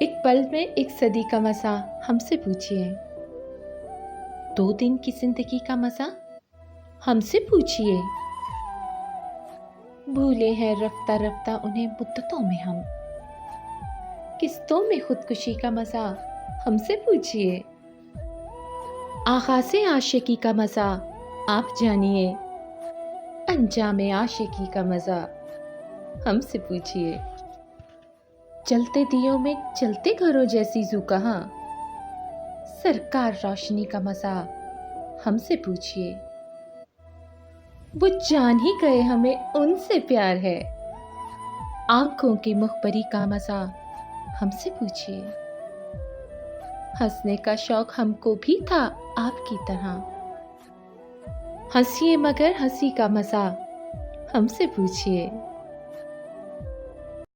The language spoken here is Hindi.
एक पल में एक सदी का मज़ा हमसे पूछिए। 2 दिन की ज़िंदगी का मज़ा हमसे पूछिए। भूले हैं रफ्ता रफ्ता उन्हें मुद्दतों में हम। किस्तों में खुदकुशी का मज़ा हमसे पूछिए। आगाज़े आशिकी का मज़ा आप जानिए। अंजामे आशिकी का मज़ा हमसे पूछिए। जलते दियों में चलते घरों जैसी ज़ू कहाँ, सरकार रोशनी का मज़ा हमसे पूछिए। वो जान ही गए हमें उनसे प्यार है, आँखों की मुखबरी का मज़ा हमसे पूछिए। हँसने का शौक हमको भी था आपकी तरह, हँसिए मगर हँसी का मज़ा हमसे पूछिए।